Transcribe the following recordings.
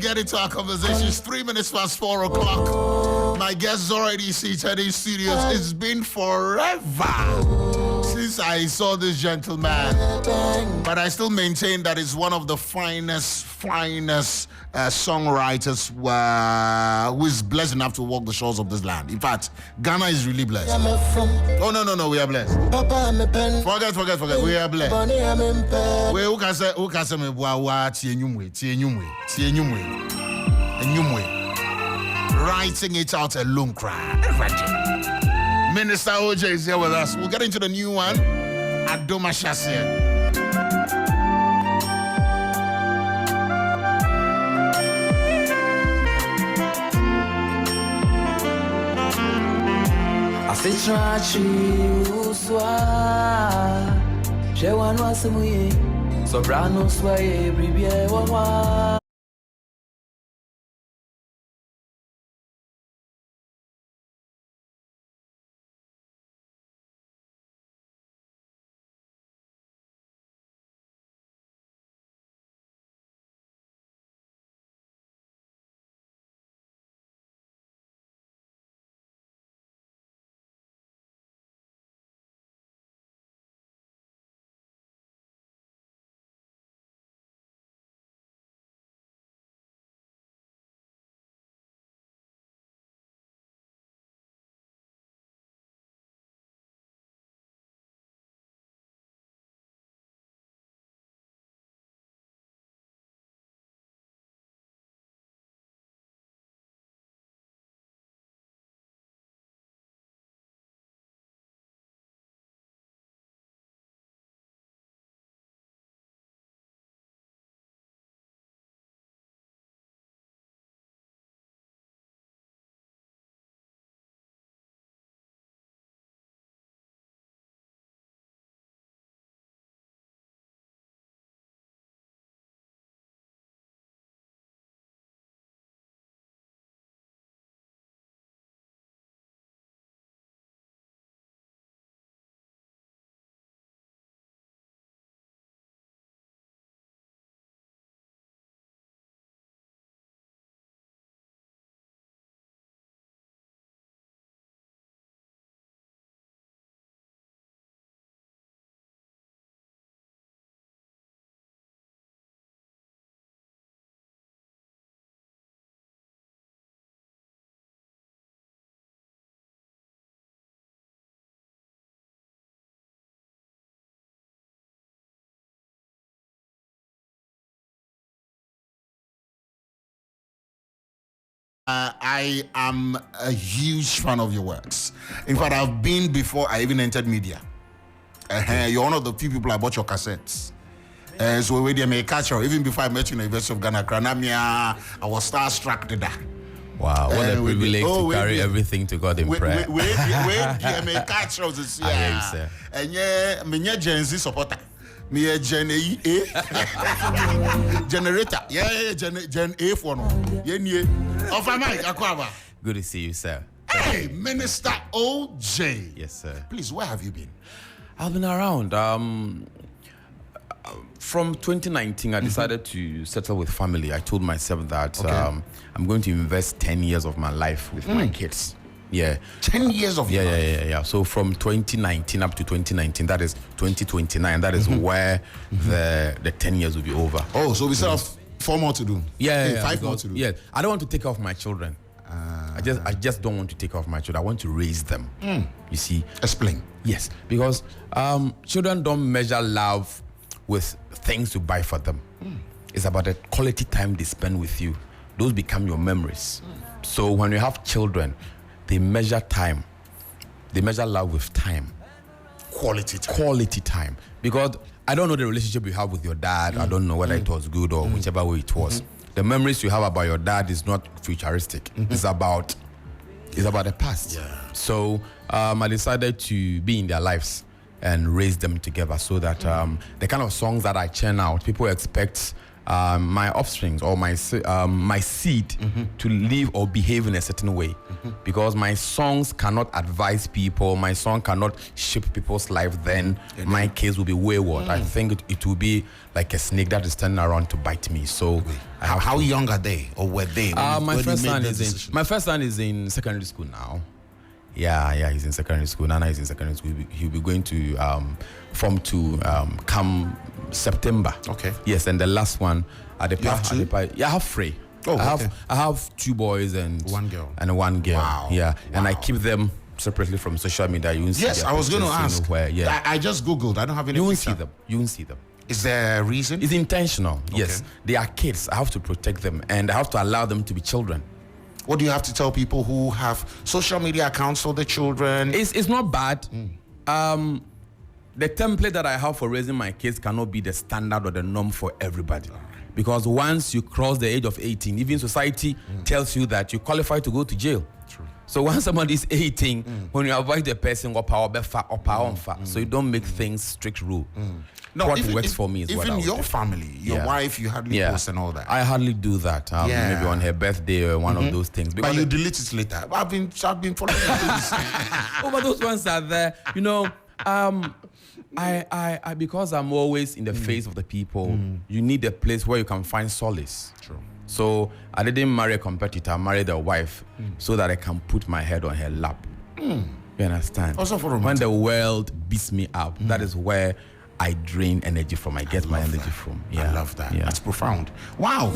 get into our conversations. 3 minutes past 4 o'clock. My guest is already seated in studios. It's been forever since I saw this gentleman, but I still maintain that he's one of the finest songwriters who is blessed enough to walk the shores of this land. In fact, Ghana is really blessed. Oh, no, we are blessed. Forget. We are blessed. Who can say me writing it out alone, cry. Minister OJ is here with us. We'll get into the new one. Adoma Shasia. Asitrachi uswa Shewan wasimuye Sobrano swaye bribye wawa I am a huge fan of your works. In fact, I've been before I even entered media. You're one of the few people I bought your cassettes. So we may catch her. Even before I met you in the University of Ghana, I was starstruck to that. Wow, what a privilege to carry everything to God in prayer. We may catch her this year. And yeah, me Gen Z supporter. Me a Gen A generator. Yeah, Gen A for no. Yeah. Good to see you, sir. Hey, Minister OJ. Yes, sir. Please, where have you been? I've been around. From 2019, I decided to settle with family. I told myself that I'm going to invest 10 years of my life with my kids. Yeah. 10 years of yeah. So from 2019 up to 2019, that is 2029. That is where the 10 years will be over. Oh, so we still have 4 more to do. Yeah, 5 more to do. Yeah, I don't want to take off my children. I just don't want to take off my children. I want to raise them. You see. Explain. Yes, because children don't measure love with things to buy for them. It's about the quality time they spend with you. Those become your memories. So when you have children, they measure time. They measure love with time. Quality time. Because I don't know the relationship you have with your dad. I don't know whether it was good or whichever way it was. The memories you have about your dad is not futuristic. It's about the past. Yeah. So I decided to be in their lives and raise them together so that the kind of songs that I churn out, people expect my offsprings or my seed to live or behave in a certain way, because my songs cannot advise people, my song cannot shape people's life. Then my case will be wayward. I think it will be like a snake that is turning around to bite me. So How young are they, or were they? my first son is in secondary school now. Yeah, he's in secondary school. Nana is in secondary school. He'll be going to Form 2 come September. Okay. Yes, and the last one at the have two? I have three. Oh, I have 2 boys and one girl. Wow. Yeah, and I keep them separately from social media. You won't see Yes, their I was going to pictures, ask. Where, yeah. I just Googled. I don't have any You won't picture. see them. You won't see them. Is there a reason? It's intentional. Yes, they are kids. I have to protect them, and I have to allow them to be children. What do you have to tell people who have social media accounts for the children? It's not bad. The template that I have for raising my kids cannot be the standard or the norm for everybody. Because once you cross the age of 18, even society tells you that you qualify to go to jail. True. So once somebody is 18, when you avoid the person, so you don't make things strict rule. No, what works for me is what I even would your do. family, your wife, you hardly post and all that. I hardly do that. Maybe on her birthday or one of those things. But Because you delete it later. I've been following this. but those ones are there. You know, I because I'm always in the face of the people, you need a place where you can find solace. True. So I didn't marry a competitor, I married a wife so that I can put my head on her lap. You understand? Also for when romantic. the world beats me up, that is where I drain energy from. I get my energy from. Yeah. I love that. Yeah. That's profound. Wow.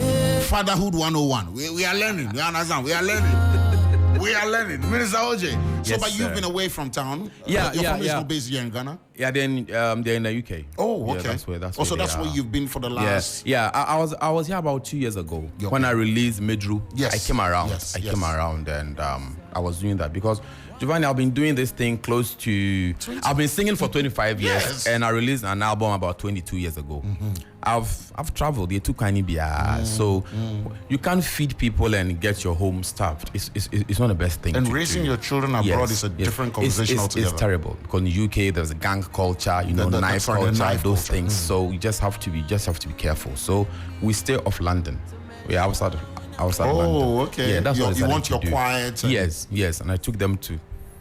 Fatherhood 101. We are learning. We understand. We are learning. We are learning. Minister OJ. So, Yes, but you've sir. been away from town. Yeah, Your yeah, family is yeah. not based here in Ghana. Yeah, then they're in the UK. Oh, Yeah, okay. that's where also, they that's where are. you've been for the last. Yeah, I was here about 2 years ago Okay. when I released Medru. Yes. I came around. Yes, I yes. came around and I was doing that because Giovanni, I've been doing this thing close to. I've been singing for 25 years, Yes. and I released an album about 22 years ago. I've traveled. You're too kind, so you can't feed people and get your home stuffed. It's not the best thing. And to raising do. your children abroad is a different conversation altogether. It's terrible because in the UK there's a gang culture, The knife sorry, the culture, knife those culture. things. So you just have to be careful. So we stay off London. We're outside London. Oh, okay. Yeah, that's what I You decided want to your do. quiet. And Yes, and I took them to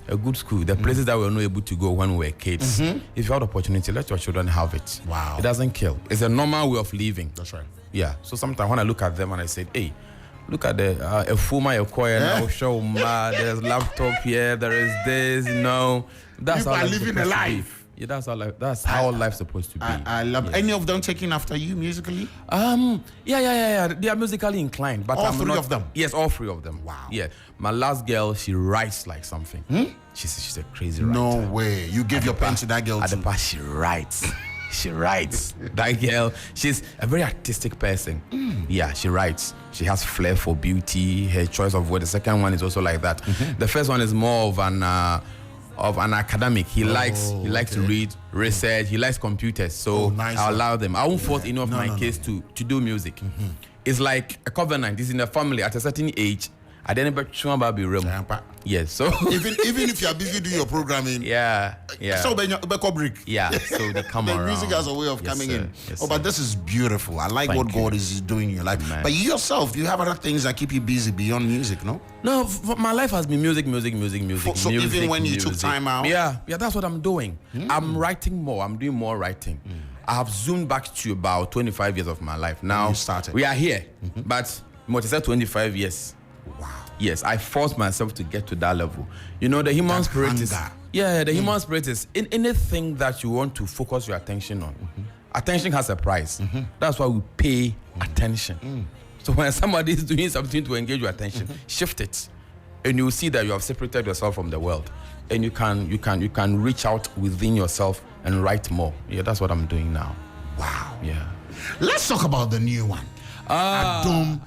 a good school. The places that we were not able to go when we were kids. If you had opportunity, let your children have it. Wow. It doesn't kill. It's a normal way of living. That's right. Yeah. So sometimes when I look at them and I said, hey, look at the a fuma choir now show there's laptop here, there is this, That's People how are life's living a supposed to be. life. Yeah, that's how life's supposed to be. I love any of them taking after you musically? Yeah. They are musically inclined, but All I'm three not, of them? Yes, all 3 of them. Wow. Yeah. My last girl, she writes like something. She's a crazy writer. No way. You give your pen to that girl At the too. past, she writes. She writes. That girl, she's a very artistic person. Yeah, she writes. She has flair for beauty. Her choice of word. The second one is also like that. The first one is more of an academic. He likes to read, research. He likes computers. So nice I one. allow them. I won't force any of my kids to do music. It's like a covenant. It's in the family. At a certain age, I didn't be real. Yes. So even if you are busy doing your programming, yeah. So brick. Yeah, so they come the around. music has a way of Yes, coming sir. in. Yes, But sir. this is beautiful. I like Thank what you. God is doing in your life. Amen. But you yourself, do you have other things that keep you busy beyond music, no? No, my life has been music. So music, even when you took music. time out? Yeah, that's what I'm doing. I'm writing more. I'm doing more writing. I have zoomed back to about 25 years of my life. Now you started. we are here, but what is that? 25 years. Wow. Yes, I forced myself to get to that level. The human That spirit is. hunger. Yeah, the human spirit is in anything that you want to focus your attention on. Attention has a price. That's why we pay attention. So when somebody is doing something to engage your attention, shift it, and you will see that you have separated yourself from the world, and you can reach out within yourself and write more. Yeah, that's what I'm doing now. Wow. Yeah. Let's talk about the new one. Adom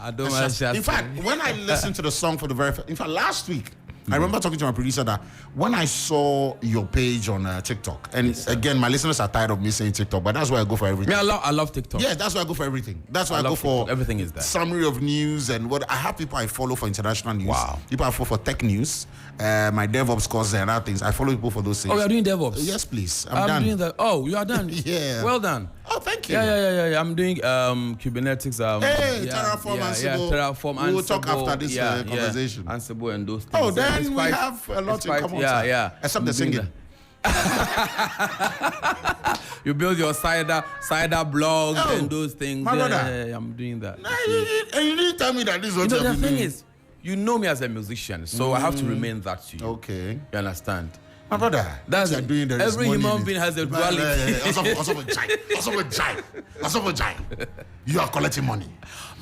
In fact, when I listened to the song for the very first, in fact, last week, I remember talking to my producer that when I saw your page on TikTok, and again, my listeners are tired of me saying TikTok, but that's why I go for everything. I love TikTok. Yeah, that's why I go for everything. That's why I go love for TikTok. Everything is there. Summary of news and what I have people I follow for international news. Wow. People I follow for tech news, my DevOps course and other things. I follow people for those things. Oh, you are doing DevOps? Yes, please. I'm I'm done. doing that. Oh, you are done. Yeah. Well done. Oh, thank you. Yeah. I'm doing Kubernetics. Hey, Terraform, Ansible. Terraform, We will Ansible, talk after this conversation. Ansible and those things. Oh, then It's we quite- have a lot it's in quite- common. Yeah, sir. yeah. Except I'm the doing singing. You build your cider blogs Oh, and those things. my brother. Yeah, I'm doing that. And you didn't tell me that this is what You know, you the have been thing doing. is, you know me as a musician, so I have to remain that to you. Okay. You understand? My brother, That's what you're doing, there is every money in human it. being has a Man, duality. Also for Jai. You are collecting money.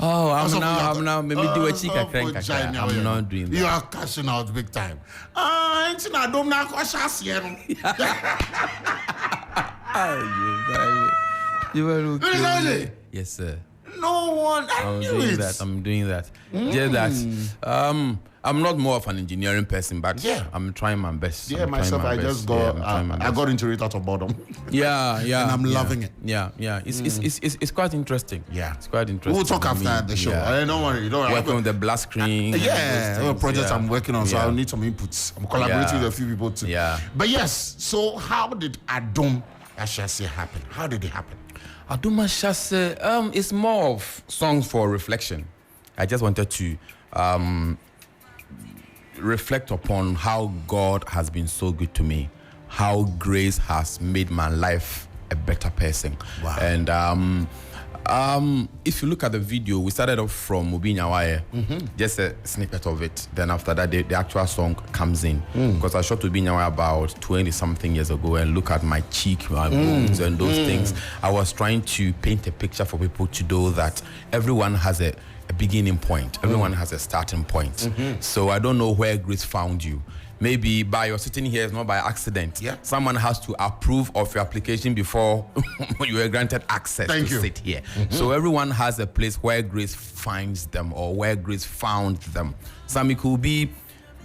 Oh, Also for I'm now maybe do a chica for crank. Jai now, I'm not doing You that. are cashing out big time. Ain't na dom na kwa shasiye no. You were okay. Really? Yes, sir. No one. I I'm knew doing it. that. I'm doing that. Just that. I'm not more of an engineering person, but Yeah. I'm trying my best. Yeah, I'm myself, trying I my just best. got, Yeah, I'm trying my I best. got into it out of boredom. Yeah. And I'm yeah. loving it. Yeah. It's quite interesting. Yeah. It's quite interesting. We'll talk to after me. the show. Yeah. Don't worry. Don't worry. Working with the black screen. and Yeah, those a things, project yeah. I'm working on, so Yeah. I'll need some inputs. I'm collaborating Yeah. with a few people too. Yeah. But yes, so how did Adom Ashase happen? How did it happen? Adoma Shase, it's more of songs for reflection. I just wanted to reflect upon how God has been so good to me, how grace has made my life a better person. Wow. And if you look at the video, we started off from Obi Nyawaye, just a snippet of it. Then after that, the actual song comes in. Because I shot Obi Nyawaye about 20-something years ago, and look at my cheek, my bones, and those things. I was trying to paint a picture for people to know that everyone has a beginning point. Everyone has a starting point. So I don't know where grace found you. Maybe by your sitting here is not by accident. Yeah. Someone has to approve of your application before you were granted access Thank to you. sit here. So everyone has a place where grace finds them or where grace found them. Some it could be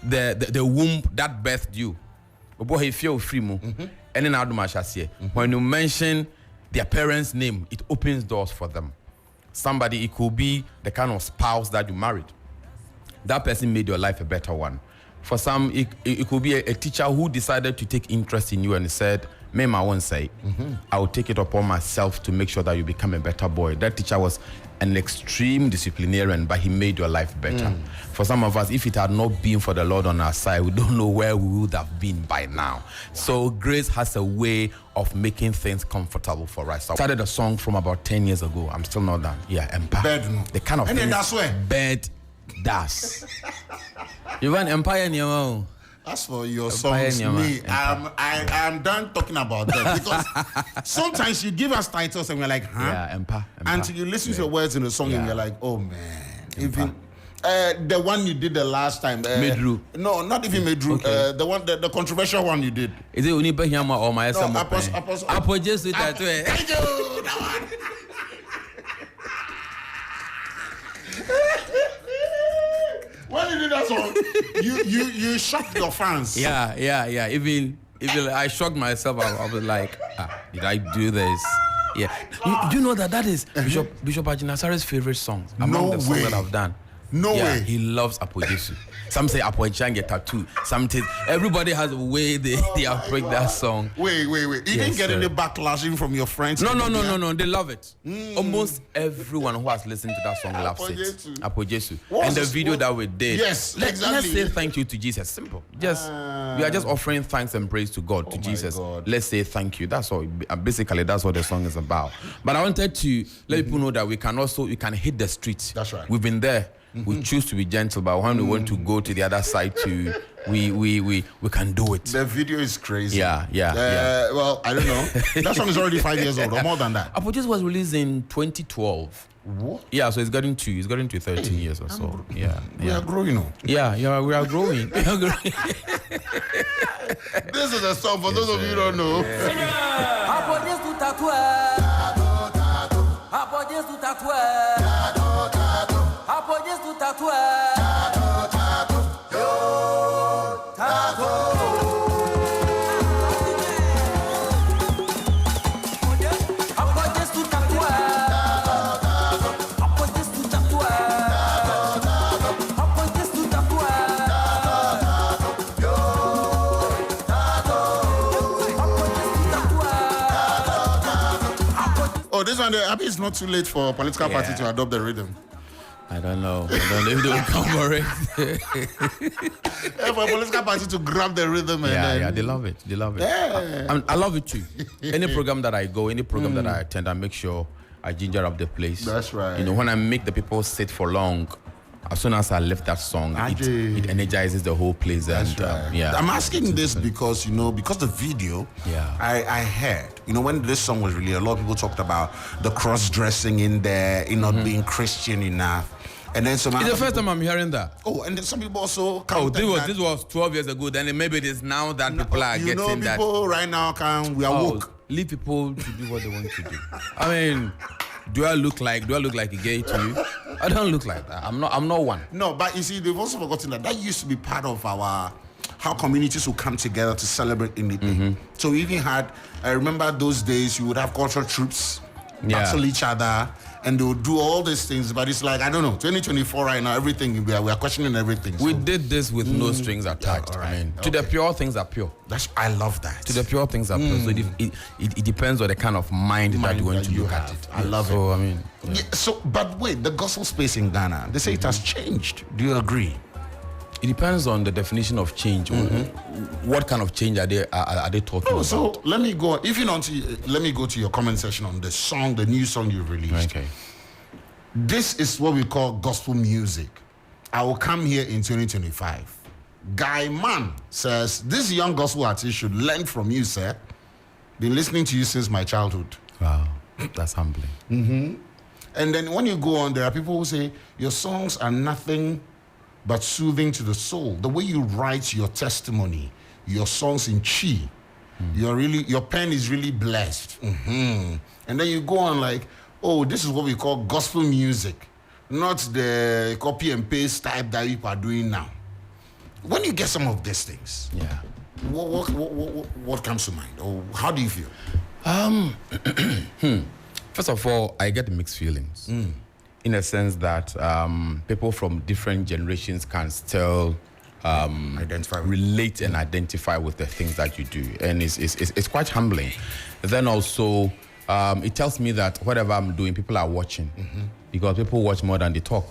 the womb that birthed you. When you mention their parents' name, it opens doors for them. Somebody, it could be the kind of spouse that you married. That person made your life a better one. For some, it could be a teacher who decided to take interest in you and said, "Ma'am, I won't say. I will take it upon myself to make sure that you become a better boy." That teacher was an extreme disciplinarian, but he made your life better. For some of us, if it had not been for the Lord on our side, we don't know where we would have been by now. So grace has a way of making things comfortable for us. I started a song from about 10 years ago. I'm still not done. Yeah, Empire. Bed, no. The kind of And then things- that's where? Bed das. You want Empire in your own? As for your Empire songs, Nyama, me, Empire. I'm done talking about that because sometimes you give us titles and we're like, huh? Yeah, Empire. Until you listen to the words in the song and Yeah. you're like, oh man. Even the one you did the last time. Medru. No, not even Medru. Okay. The controversial one you did. Is it only Bahama or my son? Apostle. Apo Jesus that way. Thank you. That one. When you did that song, you shocked your fans. Yeah. Even I shocked myself. I was like, did I do this? Yeah. You know that is Bishop Ajinasare's favorite song among No the songs way. that I've done. No way. He loves Apo Jesu. Some say Apo Echange tattoo. Some say everybody has a way they approach that song. Wait. You didn't get sir. any backlashing from your friends? No. They love it. Almost everyone who has listened to that song loves Apo it. Jesu. Apo Jesu. What's And the this- video what- that we did. Yes, Let's exactly. say thank you to Jesus. Simple. Just we are just offering thanks and praise to God, to my Jesus. God. Let's say thank you. That's all. Basically, that's what the song is about. But I wanted to let people know that we can hit the streets. That's right. We've been there. We choose to be gentle, but when we want to go to the other side, we can do it. The video is crazy. Yeah. Well, I don't know. That song is already 5 years old or more than that. Apo Jesu was released in 2012. What? Yeah, so it's getting to 13 years or so. Yeah. We are growing up. Yeah, we are growing. We are growing. This is a song for those of you who don't know. Apodez do tatué. Apodez do tatué. Apodez do tatué. Apodez do tatué. Apodez do tatué. Apodez do tatué. this one, I mean, it's not too late for a political party Yeah. to adopt the rhythm. I don't know if they will come for it. Yeah, for a political party to grab the rhythm and then... Yeah, they love it. They love it. Yeah. I love it too. Any program that I go, any program that I attend, I make sure I ginger up the place. That's right. You know, when I make the people sit for long, as soon as I lift that song, it energizes the whole place. That's and right. yeah, I'm asking this because, because the video, Yeah. I heard, when this song was released, a lot of people talked about the cross-dressing in there, it not being Christian enough. And then some It's other the first people- time I'm hearing that. Oh, and then some people also Oh, counted this was 12 years ago. Then maybe it is now that people are you getting know, that. people right now we are Oh, woke. leave people to do what they want to do. I mean, do I look like a gay to you? I don't look like that. I'm not one. No, but you see, they've also forgotten that used to be part of how communities would come together to celebrate anything. So we even had, I remember those days, you would have cultural troops battle each other, and they would do all these things. But it's like, I don't know, 2024 right now, everything, we are questioning everything. We So did this with no strings attached. all right. I mean, to the pure things are pure. I love that. To the pure things are pure. So it depends on the kind of mind that you want to look at it. I love So, it. I mean, Yeah, so, but wait, the gospel space in Ghana, they say it has changed. Do you agree? it depends on the definition of change. What kind of change are they talking about? So let me go. If you don't, let me go to your comment section on the song, the new song you released. Okay. This is what we call gospel music. I will come here in 2025. Guy Mann says, this young gospel artist should learn from you, sir. Been listening to you since my childhood. Wow, that's humbling. And then when you go on, there are people who say, your songs are nothing but soothing to the soul. The way you write your testimony, your songs in Chi, your pen is really blessed. And then you go on like, oh, this is what we call gospel music, not the copy and paste type that people are doing now. When you get some of these things, Yeah. what comes to mind? Or how do you feel? First of all, I get mixed feelings in a sense that people from different generations can still Identify with. relate and identify with the things that you do, and it's quite humbling. Then also, it tells me that whatever I'm doing, people are watching because people watch more than they talk.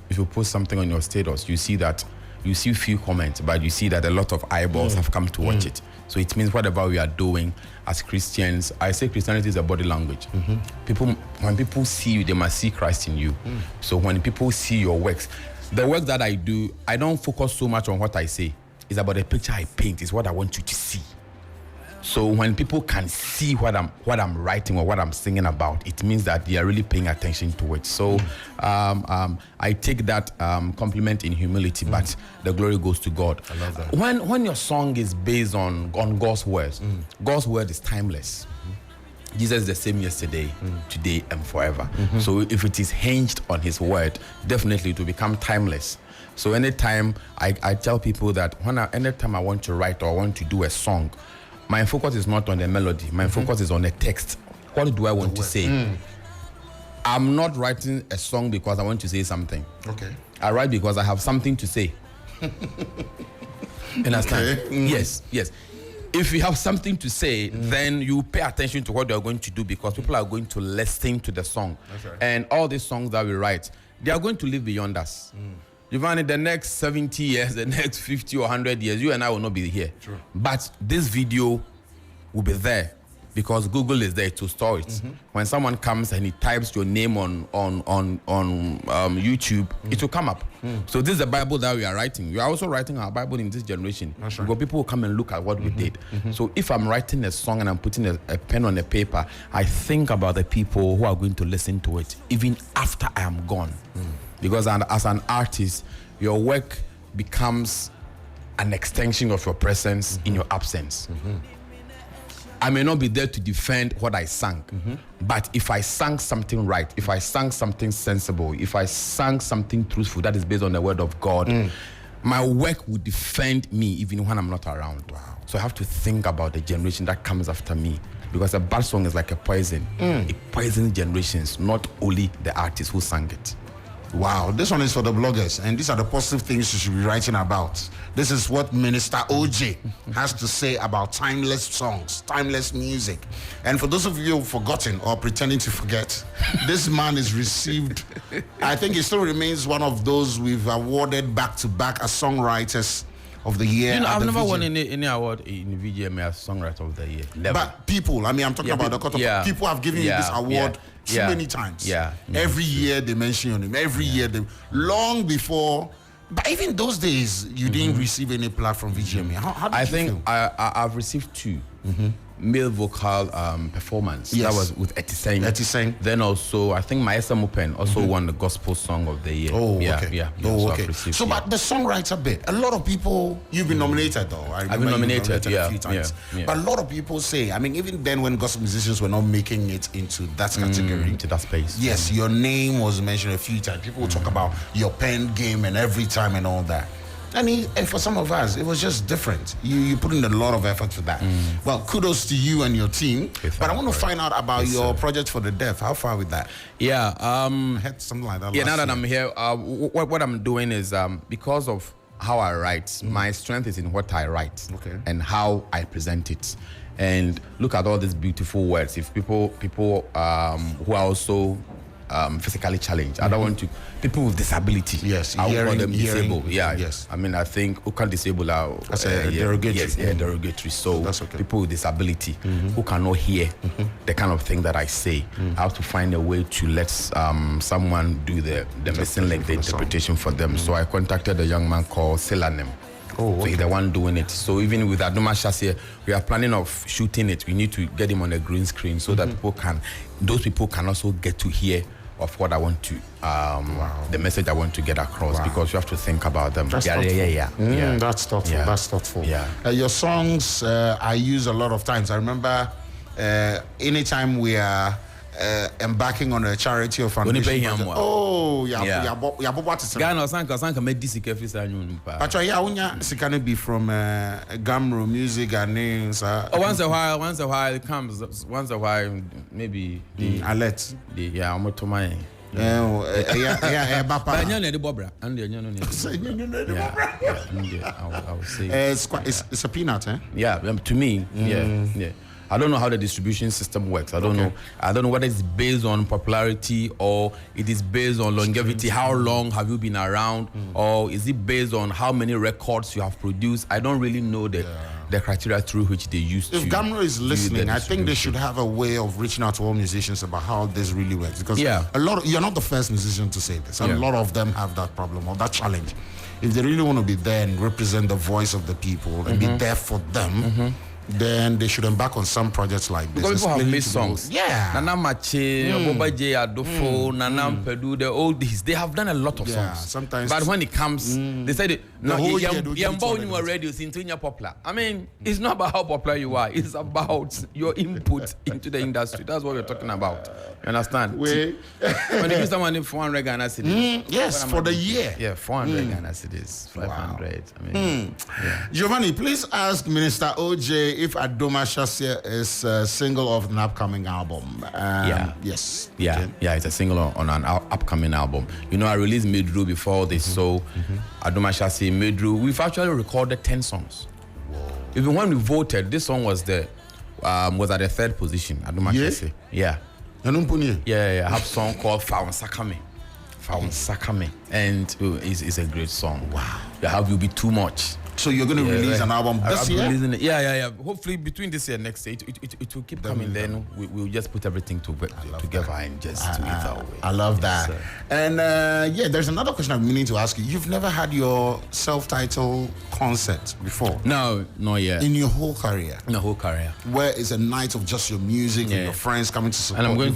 If you post something on your status, you see few comments, but you see that a lot of eyeballs have come to watch it. So it means whatever we are doing as Christians, I say Christianity is a body language. When people see you, they must see Christ in you. So when people see your works, the work that I do, I don't focus so much on what I say. It's about the picture I paint. It's what I want you to see. So when people can see what I'm writing or what I'm singing about, it means that they are really paying attention to it. So I take that compliment in humility, but the glory goes to God. I love that. When your song is based on God's words, God's word is timeless. Jesus is the same yesterday, today, and forever. So if it is hinged on his word, definitely it will become timeless. So anytime I tell people that anytime I want to write or I want to do a song, my focus is not on the melody. My focus is on the text. What do I want to say? I'm not writing a song because I want to say something. Okay. I write because I have something to say. Understand? Okay. Yes. If you have something to say, then you pay attention to what you're going to do because people are going to listen to the song. That's right. And all these songs that we write, they are going to live beyond us. Even in the next 70 years, the next 50 or 100 years, you and I will not be here. True. But this video will be there because Google is there to store it. When someone comes and he types your name on YouTube, it will come up. So this is the Bible that we are writing. We are also writing our Bible in this generation. That's right. Because people will come and look at what we did. So if I'm writing a song and I'm putting a pen on a paper, I think about the people who are going to listen to it even after I am gone. Because as an artist, your work becomes an extension of your presence in your absence. I may not be there to defend what I sang, but if I sang something right, if I sang something sensible, if I sang something truthful that is based on the word of God, my work will defend me even when I'm not around. Wow. So I have to think about the generation that comes after me, because a bad song is like a poison. It poisons generations, not only the artist who sang it. Wow, this one is for the bloggers, and these are the positive things you should be writing about. This is what Minister OJ has to say about timeless songs, timeless music. And for those of you who've forgotten or pretending to forget, this man is received, I think he still remains one of those we've awarded back-to-back as songwriters of the year. You know, at I've the never VGM. won any award in VGMA as Songwriter of the Year. Never. But people, I mean, I'm talking about the court of people have given you this award too many times. Every year they mention your name. Every year they, long before. But even those days, you didn't receive any plaque from VGMA. How did I you think feel? I've received two. Male vocal performance. Yes. That was with Etiseng. Etiseng. Then also, I think Maesa Mupen also won the Gospel Song of the Year. Oh, yeah, okay. Yeah. Oh, So okay. I've received, So, but the songwriter bit, a lot of people, you've been nominated though. I remember been you've nominated, a few times. yeah. But a lot of people say, I mean, even then when gospel musicians were not making it into that category, to that space. yes, your name was mentioned a few times. People will talk about your pen game and every time and all that. And for some of us, it was just different. You put in a lot of effort to that. Well, kudos to you and your team. But I want to find out about your project for the deaf. How far with that? Yeah. I had something like that Yeah, now last that year. I'm here, what I'm doing is because of how I write, my strength is in what I write and how I present it. And look at all these beautiful words. If people who are also physically challenged, I don't want to, people with disability. Yes, I would call them hearing, disabled. Yeah, yes. I mean, I think who can disable are derogatory. Yes, derogatory. So that's okay. people with disability who cannot hear the kind of thing that I say, I have to find a way to let someone do the missing link, the interpretation for them. So I contacted a young man called Selanem. So he's the one doing it. So even with Adoma Shasie, we are planning of shooting it. We need to get him on a green screen so that those people can also get to hear of what I want to, the message I want to get across, because you have to think about them. That's Yeah. That's thoughtful. Yeah. That's thoughtful. Yeah. Your songs I use a lot of times. I remember anytime we are embarking on a charity or foundation project. Ghana sanka medi sika fi sa nyun pa. Pacho ya unya sika no be from Gamro Music and names. Once a while it comes. Once a while maybe the alert. I'm to my. Bapa. But the Bobra and the I would say it's a peanut, eh? Yeah, to me, yeah. I don't know how the distribution system works. I don't know. I don't know whether it's based on popularity or it is based on longevity. How long have you been around, or is it based on how many records you have produced? I don't really know the criteria through which they use. If Gamro is listening, I think they should have a way of reaching out to all musicians about how this really works, because a lot. You're not the first musician to say this. A lot of them have that problem or that challenge. If they really want to be there and represent the voice of the people and be there for them. Then they should embark on some projects like this. Because people have made songs. Yeah. Nana Mache, Boba J Adofo, Nana Pedu, the oldies. They have done a lot of songs. Sometimes. But when it comes, they said, no, you're born in radio since you're popular. I mean, it's not about how popular you are. It's about your input into the industry. That's what we're talking about. You understand? When you give someone 400 Ghana cedis. Yes, for the year. Yeah, 400 Ghana cedis. 500. I mean, Giovanni, please ask Minister OJ if Adoma Shasie is a single of an upcoming album. Yes. Yeah, it's a single on an upcoming album. You know, I released Medru before this, so Adoma Shasie, Medru. We've actually recorded 10 songs. Even when we voted, this song was at the third position. Adoma Shasie. Yeah. I have a song called Faun Sakame. And it's a great song. Wow. You'll be too much. So you're going to release an album this year? Yeah. Hopefully between this year and next year, it will keep coming. Then we'll just put everything together and just do it that way. I love that. Yes, and there's another question I'm meaning to ask you. You've never had your self-titled concert before? No, not yet. In your whole career? In the whole career. Where is a night of just your music and your friends coming to support you? And I'm going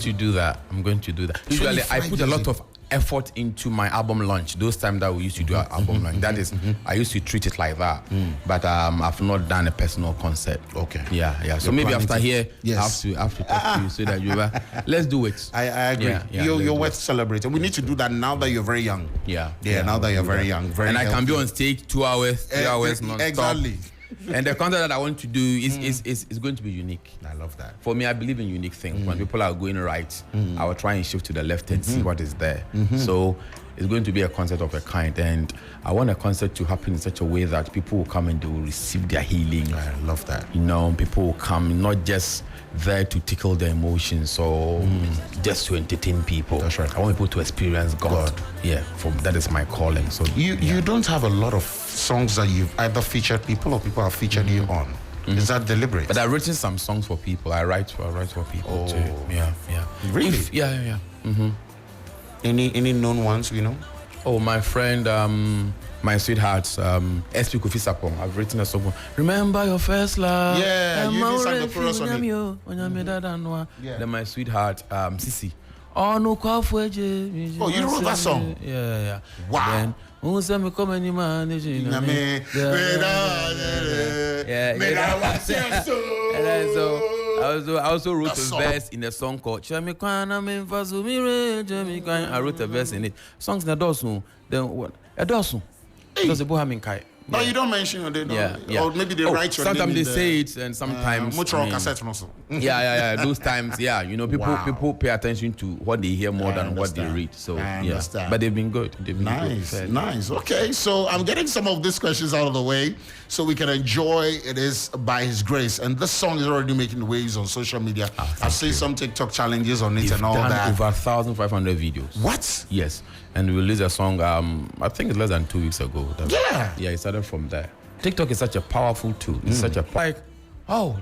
to do that. Usually I put a lot of effort into my album launch. Those times that we used to do our album launch, that is, I used to treat it like that. But I've not done a personal concert. Okay. Yeah. So maybe after here, I have to talk to you so that let's do it. I agree. You're worth celebrating. We need to do that now that you're very young. Yeah. Now that you're very young, very. And I can be on stage 2 hours, 3 hours non-stop. Exactly. And the content that I want to do is going to be unique. I love that. For me, I believe in unique things. When people are going right, I will try and shift to the left and see what is there. So it's going to be a concert of a kind, and I want a concert to happen in such a way that people will come and they will receive their healing. I love that. You know, people will come not just there to tickle their emotions or just to entertain people. That's right. I want people to experience God. Yeah, that is my calling. So You don't have a lot of songs that you've either featured people or people have featured you on. Is that deliberate? But I've written some songs for people. I write for people too. Yeah. Really? Yeah. Any known ones, you know? Oh, my friend, my sweetheart, SP Kofi Sapong. I've written a song. Remember your first love. Yeah, you even sang the chorus on it. Yeah. Then my sweetheart, Sisi. Oh, no, you wrote that song? Yeah. Wow. Then, who said me come any man? And then I also wrote a verse in a song called Chami Kwana Memfazumire, Chami Kwana. I wrote a verse in it. Songs na dosun. Then what? A dosun. Does the Bohamin Kai? No, you don't mention it. Yeah. Or maybe they write your name. Sometimes they in say it, and sometimes. Cassette also. Yeah. Those times, yeah. You know, people pay attention to what they hear more than what they read. So I understand. But they've been good. Nice. Okay, so I'm getting some of these questions out of the way so we can enjoy it is by His grace. And this song is already making waves on social media. I've seen some TikTok challenges on it and all done that. Over 1,500 videos. What? Yes. And we released a song, I think it's less than 2 weeks ago. Yeah, it started from there. TikTok is such a powerful tool. It's such a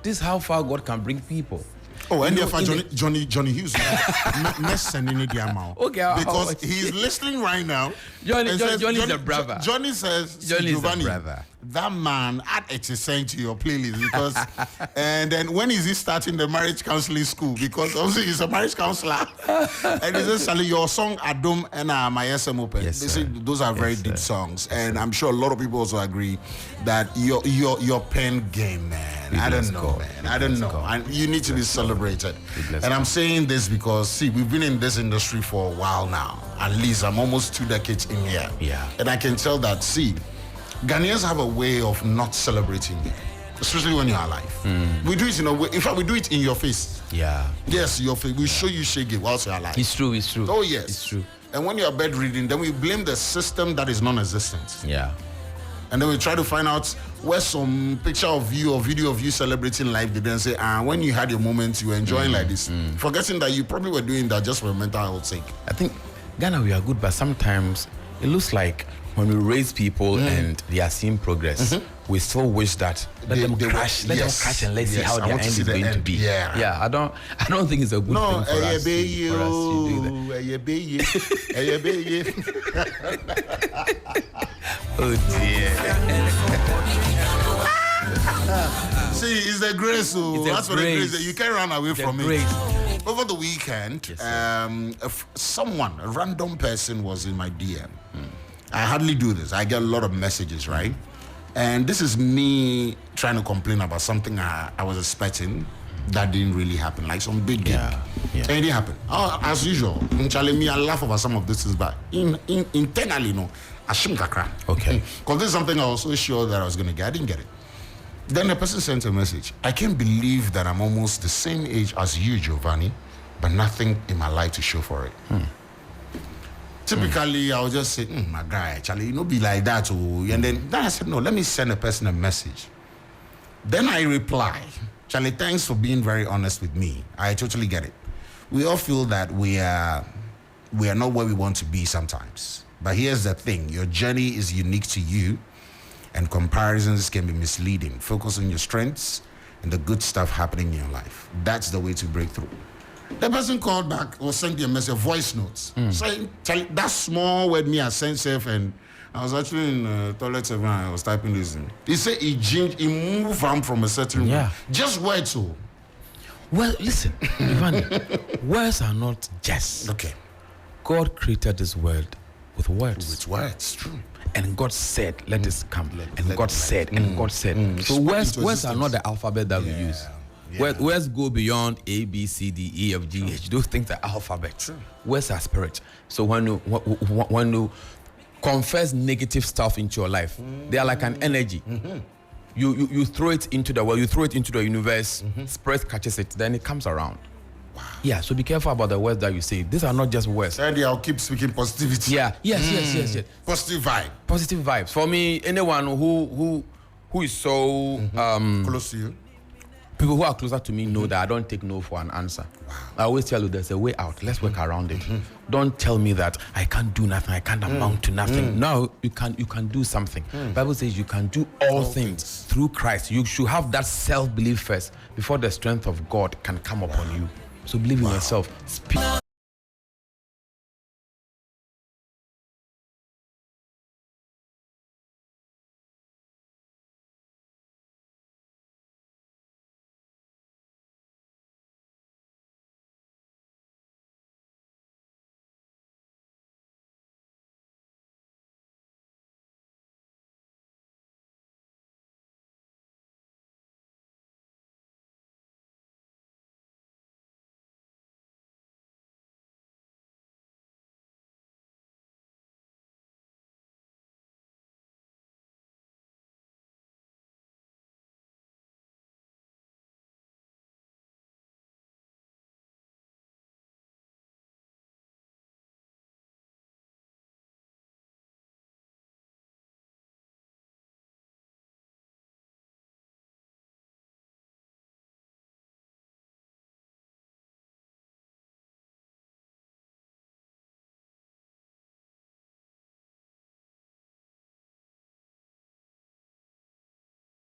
this is how far God can bring people. Oh, and therefore Johnny Hughes. Okay, because he's listening right now. Johnny's a brother. Johnny says, Johnny's a brother. That man add exercise to your playlist because, and then when is he starting the marriage counseling school? Because obviously he's a marriage counselor, and he says, "Sally, your song Adum and my SM Open." Yes, they say those are very deep songs, and I'm sure a lot of people also agree that your pen game, man. I don't know. And you need to be celebrated. And I'm saying this because see, we've been in this industry for a while now. At least I'm almost 2 decades in here. Yeah. And I can tell that Ghanaians have a way of not celebrating you, especially when you're alive. We do it in a way. In fact, we do it in your face. Yeah. Yes, your face. We show you shaggy whilst you're alive. It's true. Oh yes, it's true. And when you're bedridden, then we blame the system that is non-existent. Yeah. And then we try to find out where some picture of you or video of you celebrating life. They then say, when you had your moment, you were enjoying like this, forgetting that you probably were doing that just for mental health sake. I think Ghana, we are good, but sometimes it looks like when we raise people and they are seeing progress, we still wish that let them crash and let's see how their end is going to be. Yeah. I don't think it's a good thing for us to do that. Oh dear. See, it's the grace. That's what the grace that you can't run away from it. Over the weekend, a random person was in my DM. I hardly do this. I get a lot of messages, right? And this is me trying to complain about something I was expecting that didn't really happen, like some big gig. Yeah. And it didn't happen. As usual, I laugh about some of this, but internally, no, I shouldn't cry. Okay. Because this is something I was so sure that I was going to get. I didn't get it. Then the person sent a message. I can't believe that I'm almost the same age as you, Giovanni, but nothing in my life to show for it. Typically, I would just say, my guy, Charlie, be like that. And then I said, no, let me send a person a message. Then I reply, Charlie, thanks for being very honest with me. I totally get it. We all feel that we are not where we want to be sometimes. But here's the thing. Your journey is unique to you, and comparisons can be misleading. Focus on your strengths and the good stuff happening in your life. That's the way to break through. The person called back or sent me a message, voice notes, saying, that small word me I sent self, and I was actually in the toilet when I was typing this in. He said he moved from a certain room. Just words. So. Well, listen, Ivan, words are not just. Okay. God created this world with words. With words, true. And God said, let this come. And God said, and God said. So words are not the alphabet that we use. Words go beyond A, B, C, D, E, F, G, H. Those things are alphabet. True. Words are spirit. So when you confess negative stuff into your life, they are like an energy. You throw it into the world, you throw it into the universe, spirit catches it, then it comes around. Wow. Yeah, so be careful about the words that you say. These are not just words. Eddie, I'll keep speaking positivity. Yeah, yes. Positive vibe. Positive vibes. For me, anyone who is so Close to you. people who are closer to me know that I don't take no for an answer. I always tell you there's a way out. Let's work around it. Don't tell me that I can't do nothing, I can't amount to nothing. No, you can do something. Bible says you can do all things through Christ. You should have that self-belief first before the strength of God can come upon you. So believe in yourself. Speak.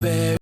Amen.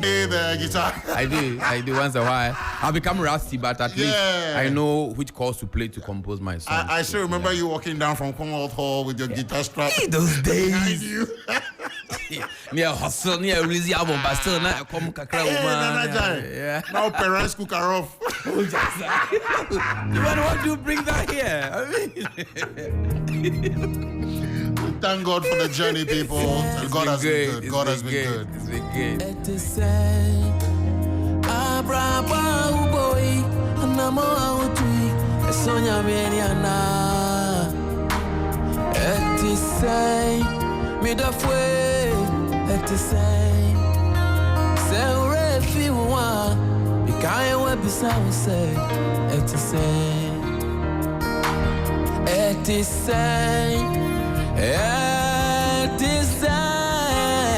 Hey there, guitar. I do once a while. I've become rusty, but at least Yeah. I know which chords to play to compose my songs. I still remember you walking down from Commonwealth Hall with your guitar strap Those behind days. you. Near hustle, near release album, but still now come kakra Hey, Nana woman. Jai. Yeah. Now parents cook her off. You want to bring that here? I mean, Thank God for the journey, people. And God has been good. God has been good. It's been good. Et te say, Abraba uboy, Namo autui, Sonia Meniana. Et te say, Midafwe, et te say, Seure Fiwa, Bikaya Webisa say, et te say, et te say, et te say.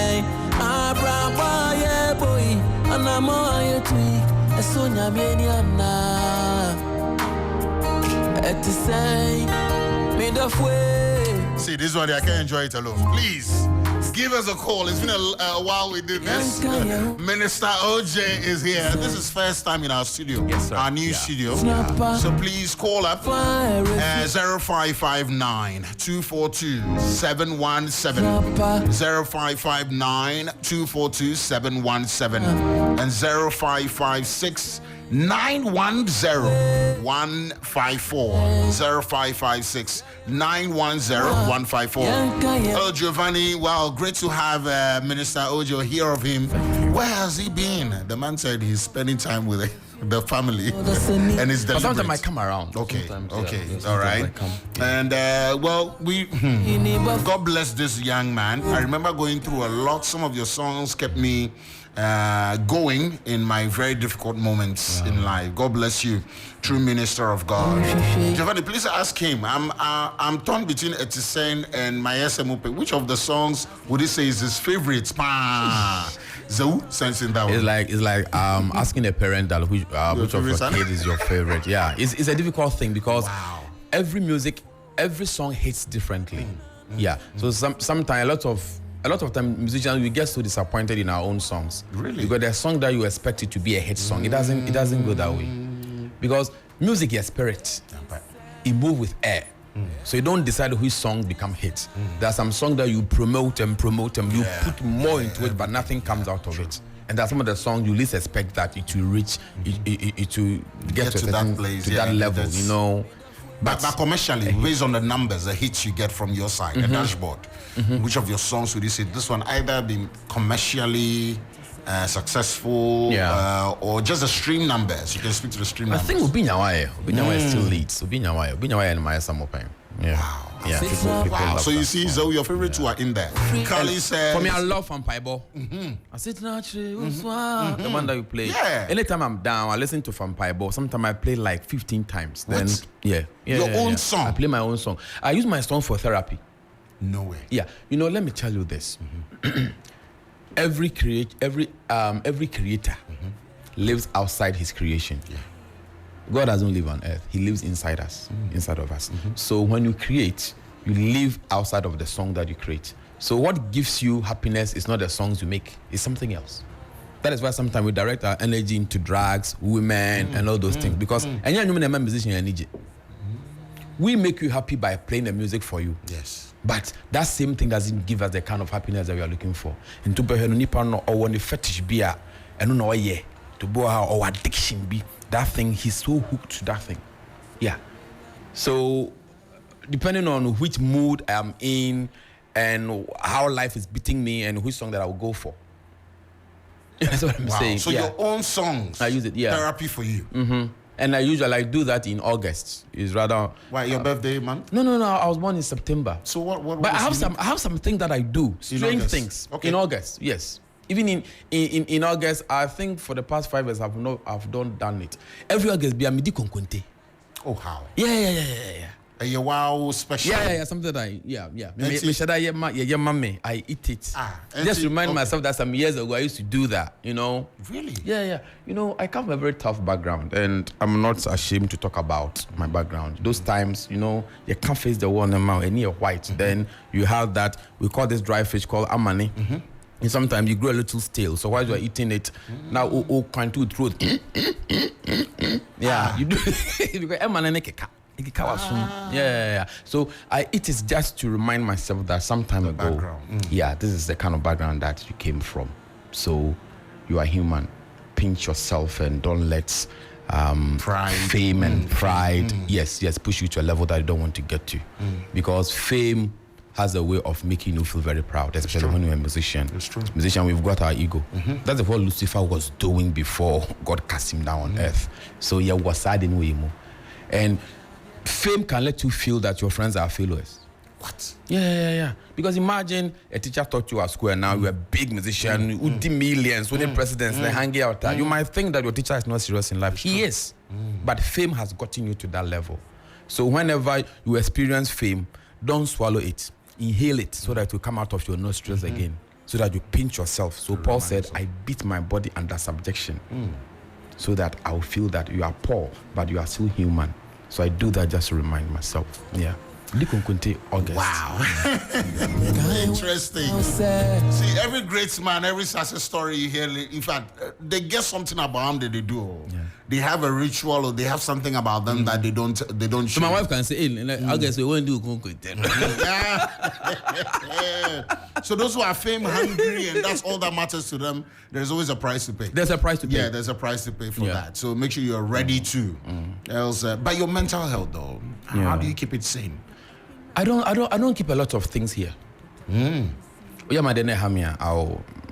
Namo ayetui esonya mieniana. Et say me the fwe. See, this one I can't enjoy it alone. Please give us a call. It's been a while we did this. Minister OJ is here. This is first time in our studio. Yes, sir. Our new studio. So please call up 0559 242 717 0559 242 717 and 0556 910 154 0556 910 154. Hello, Giovanni. Wow, great to have Minister Ojo. Hear of him. Where has he been? The man said he's spending time with the family and it's But deliberate. sometimes I come around. Okay, Sometimes, okay, yeah, all right. I come. And well, we God bless this young man. I remember going through a lot. Some of your songs kept me going in my very difficult moments in life. God bless you, true minister of God. Giovanni, please ask him. I'm torn between Etisen and my SMOP. Which of the songs would he say is his favorite? Zou, sensing that one. It's like asking a parent that which of your kid is your favorite. Yeah, it's a difficult thing because every song hits differently. Yeah, so sometimes a lot of time musicians we get so disappointed in our own songs. Really? Because there's a song that you expect it to be a hit song. It doesn't go that way. Because music is spirit. It moves with air. So you don't decide which songs become hits. There are some songs that you promote and you put more into it, but nothing comes out of it. And there are some of the songs you least expect that it will reach, it will get to that place, to that level, you know. But commercially, based on the numbers, the hits you get from your side, the dashboard, which of your songs would you say this one either been commercially successful or just the stream numbers? You can speak to the stream numbers. I think Obinyawaye still leads. Obinyawaye and Maya Samopan. Yeah. Wow. Yeah. People Wow. So love you that. see, Zoe, your favorite two are in there. Carly says, For me, I love Fampaibo. I sit naturally, the one that you play. Yeah. Anytime I'm down, I listen to Fampaibo. Sometimes I play like 15 times. What? Then Your own song? I play my own song. I use my song for therapy. no way. Yeah, you know, let me tell you this. Every creator lives outside his creation. Yeah. God doesn't live on earth. He lives inside us, inside of us. So when you create, you live outside of the song that you create. So what gives you happiness is not the songs you make, it's something else. That is why sometimes we direct our energy into drugs, women, and all those things. Because any musician, we make you happy by playing the music for you. Yes. But that same thing doesn't give us the kind of happiness that we are looking for. And to be or when the fetish be and no yeah to go or addiction be that thing, he's so hooked to that thing. Yeah. So depending on which mood I'm in and how life is beating me and which song that I will go for. That's what I'm saying. So yeah. your own songs, I use it, yeah. therapy for you. And I usually do that in August. Is rather Why, your birthday month? No. I was born in September. So what But I was have some things that I do. Strange August? things. Okay. In August, yes. Even in August, I think for the past 5 years I've not done it. Every August be a midi konkonte. Oh, how? Yeah. A wow special. Yeah. Something that I eat it. and Just see- remind okay. myself that some years ago I used to do that, you know. Really? Yeah. You know, I come from a very tough background and I'm not ashamed to talk about my background. Those times, you know, you can't face the wall and you're white. Then you have that, we call this dry fish called amani. And sometimes you grow a little stale. So while you're eating it, now can't do throat. Yeah, you do because amani yeah. So I eat it just to remind myself that some time ago, background. yeah, this is the kind of background that you came from. So you are human. Pinch yourself and don't let fame and pride, yes, push you to a level that you don't want to get to. Because fame has a way of making you feel very proud, especially when you're a musician. It's true. Musician, we've got our ego. That's what Lucifer was doing before God cast him down on earth. So yeah, was sad in way more. And fame can let you feel that your friends are failures. What? Yeah. Because imagine a teacher taught you at school and now you're a big musician, winning millions, winning presidents, they're hanging out there. You might think that your teacher is not serious in life. He is. But fame has gotten you to that level. So whenever you experience fame, don't swallow it. Inhale it so that it will come out of your nostrils again. So so that you pinch yourself. So Paul said, I beat my body under subjection so that I'll feel that you are poor, but you are still human. So I do that just to remind myself. Yeah. August. Wow. Interesting. See, every great man, every success story you hear, in fact, they get something about them that they do. Yeah. They have a ritual or they have something about them that they don't So show. my wife can say, hey, August, we won't do Kunkunte. So those who are fame hungry and that's all that matters to them, there's always a price to pay. There's a price to pay. Yeah, there's a price to pay for Yeah. that. So make sure you're ready to. Else, but your mental health though, how Yeah. do you keep it sane? I don't keep a lot of things here. Yeah, my dinner hamia.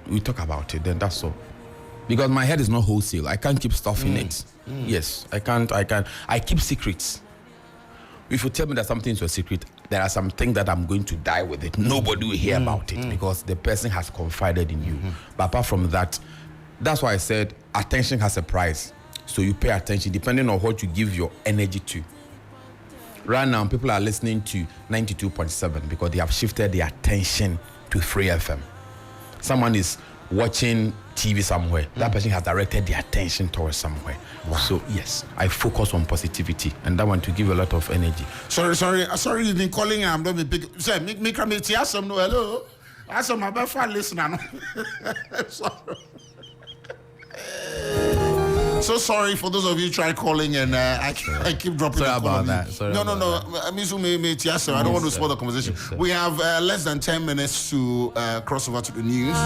We talk about it. Then that's all. Because my head is not wholesale. I can't keep stuff in it. Yes, I can't. I keep secrets. If you tell me that something is a secret, there are some things that I'm going to die with it. Nobody will hear about it because the person has confided in you. But apart from that, that's why I said attention has a price. So you pay attention depending on what you give your energy to. Right now, people are listening to 92.7 because they have shifted their attention to Free FM. Someone is watching TV somewhere. That person has directed their attention towards somewhere. Wow. So, yes, I focus on positivity and that one to give a lot of energy. Sorry, you've been calling. I'm not big. Say, me come here. Some no hello. I saw my best friend listener. Sorry. So sorry for those of you try calling and I keep dropping. Sorry the call about on that. you. Sorry No. about I mean, I don't want to spoil the conversation. Yes, sir. We have less than 10 minutes to cross over to the news.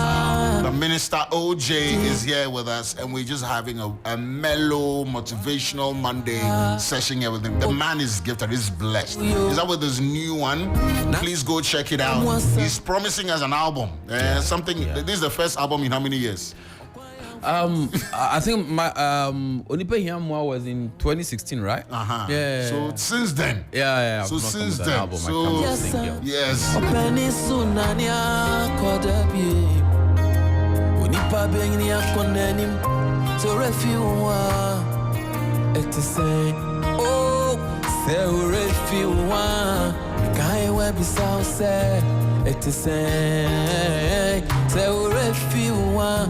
The Minister OJ is here with us, and we're just having a mellow, motivational Monday session here with him. The man is gifted. He's blessed. Is that with his new one? Please go check it out. He's promising us an album. Something. This is the first album in how many years? I think my Onipe Hiamwa was in 2016, right? Yeah. So since then. Yeah. So I've not come since with an then, album. so- I come with Yes, a single. sir. Yes. Openi sunania kodabi Unipa bengini akonenim To refuwa Ete say Oh Se refuwa Kai webi sao se Ete say Se refuwa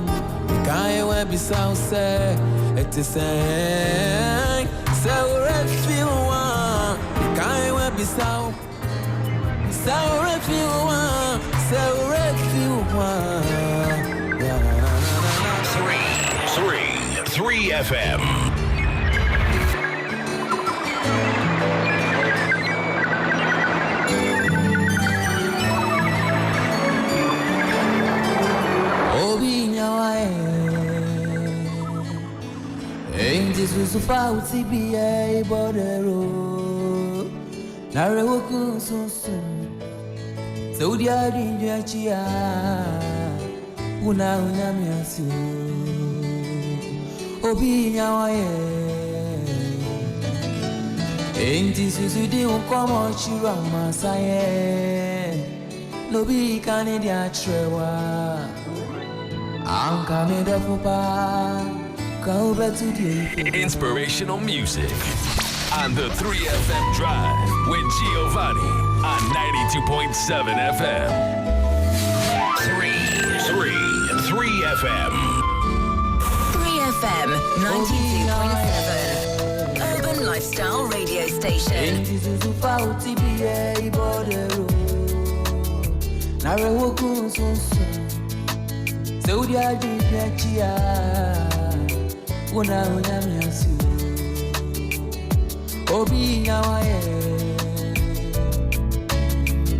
Kai webi sao se Ete say Se refuwa Kai webi sao So if you want, yeah. 3 FM. Obi nyawae, ain't susufa utibie bodero, narewoku sunsun. Saudi Arabia chia una miasu Obi nyawae Enti susudi ukomo chira masaye Lobi kanedi atrewa Anka me defupa Ka ubetu die Inspirational music on the 3FM Drive with Giovanni on 92.7 FM. 3 FM. 3FM 92.7 Urban Lifestyle Radio Station. Enti susufa utibie bodero Narewoku sunsun Saudi Arabia chia una miasu Obi nyawae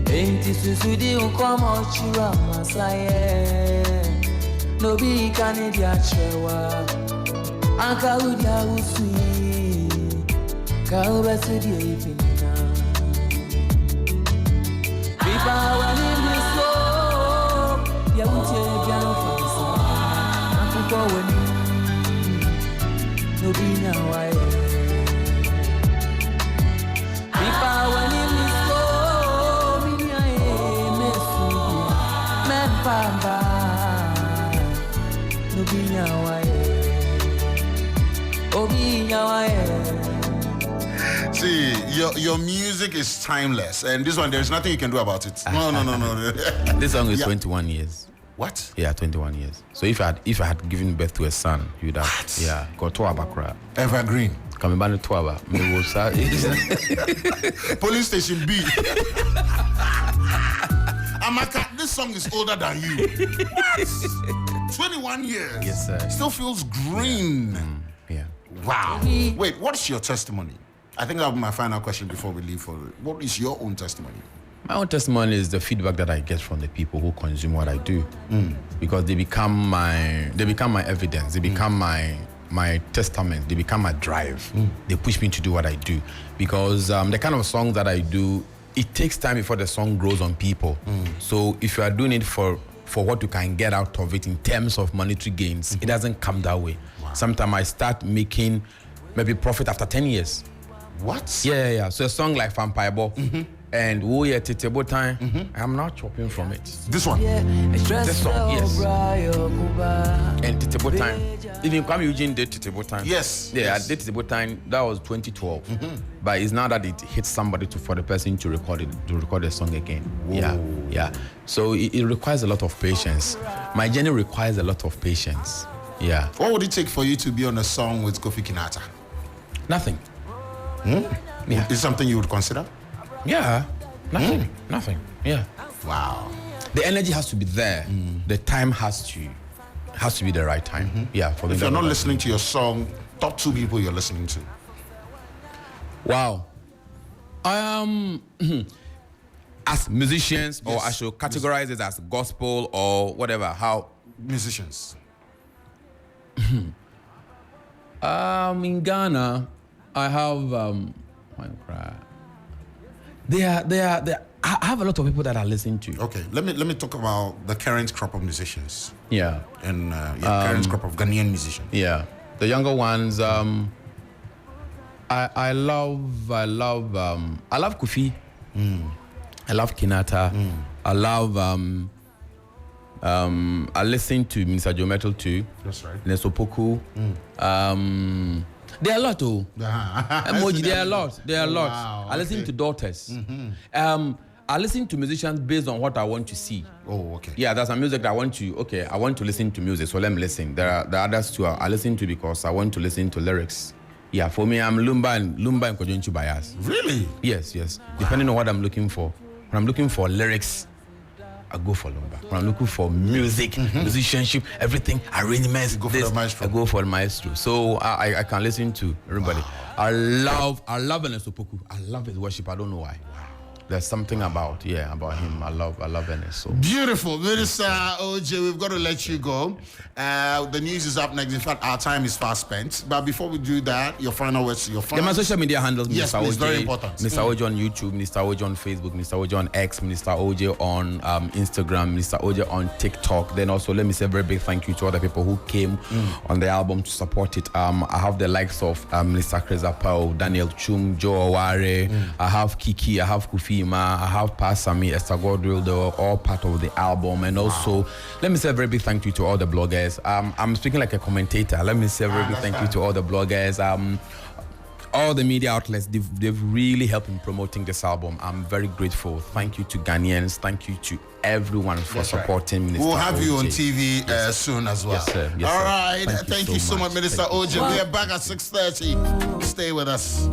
Enti susudi ukomo chira masaye Nobi kanedi atrewa Anka udia usui Ka ubesudi efinina Biba wani miso Ya uche piano fansa Nafuko wani Nobi nyawae See, your music is timeless, and this one there's nothing you can do about it. No. This song is Yeah. 21 years. What? Yeah, 21 years. So if I had given birth to a son, you would have got to Abakra. Evergreen. Coming back to Tuaba. Police station B. Amaka, this song is older than you. What? 21 years. Yes, sir. Still feels green. Yeah. Wow. Wait, what is your testimony? I think that'll be my final question before we leave. What is your own testimony? My own testimony is the feedback that I get from the people who consume what I do, because they become my evidence. They become my testament. They become my drive. They push me to do what I do, because the kind of song that I do, it takes time before the song grows on people. So if you are doing it for what you can get out of it in terms of monetary gains, it doesn't come that way. Wow. Sometimes I start making maybe profit after 10 years. What? Yeah. So a song like Vampire Bo and Oh Yeah Titebo Time, I'm not chopping from it. This one? This song, yes. And Titebo Time. Even Kwame Eugene did Titebo Time. Yes. Yeah, yes. I did Titebo Time. That was 2012. But it's now that it hits somebody for the person to record the song again. Whoa. Yeah. So it requires a lot of patience. My journey requires a lot of patience. Yeah. What would it take for you to be on a song with Kofi Kinata? Nothing. Yeah. Is it something you would consider? Yeah. Nothing. Yeah. Wow. The energy has to be there. The time has to be the right time. Yeah. For if you're not listening to your song, top 2 people you're listening to. Wow. As musicians, or I should categorize it as gospel or whatever. How? Musicians. In Ghana, I have I have a lot of people that I listen to. Okay, let me talk about the current crop of musicians. Yeah. And current crop of Ghanaian musicians. Yeah. The younger ones, I love Kofi. I love Kinata. I love I listen to Mr. Joe Metal too. That's right. Nesopoku. There are a lot, Emoji, there are a lot. Wow, I listen to Daughters. I listen to musicians based on what I want to see. Oh, okay. Yeah, there's some music that I want to listen to music, so let me listen. There are the others too I listen to because I want to listen to lyrics. Yeah, for me, I'm Lumba and Kojonchu bias. Really? Yes. Depending on what I'm looking for. When I'm looking for lyrics, I go for Lumba. When I'm looking for music, musicianship, everything, arrangements, I go for the maestro. So I can listen to everybody. Wow. I love Ernest Opoku. I love his worship. I don't know why. Wow. There's something about him. I love Ernest. So beautiful. Minister OJ, we've got to let you go. The news is up next. In fact, our time is fast spent. But before we do that, your final words to your fans. My social media handles, yes, Mr. please, OJ. very important. Mr. OJ on YouTube, Mr. OJ on Facebook, Mr. OJ on X, Mr. OJ on Instagram, Mr. OJ on TikTok. Then also, let me say a very big thank you to all the people who came on the album to support it. I have the likes of Mr. Chris Apau, Daniel Chum, Joe Aware. I have Kiki, I have Kofi, I have Pasami, Esther Godwill. They were all part of the album. And also, let me say a very big thank you to all the bloggers. I'm speaking like a commentator. Let me say a very big thank you to all the bloggers. All the media outlets, they've really helped in promoting this album. I'm very grateful. Thank you to Ghanaians. Thank you to everyone for supporting Minister We'll have OJ. you on TV soon as well. Yes, sir. Yes, all sir. right. Thank you so much, Minister OJ. We are back at 6:30. Stay with us.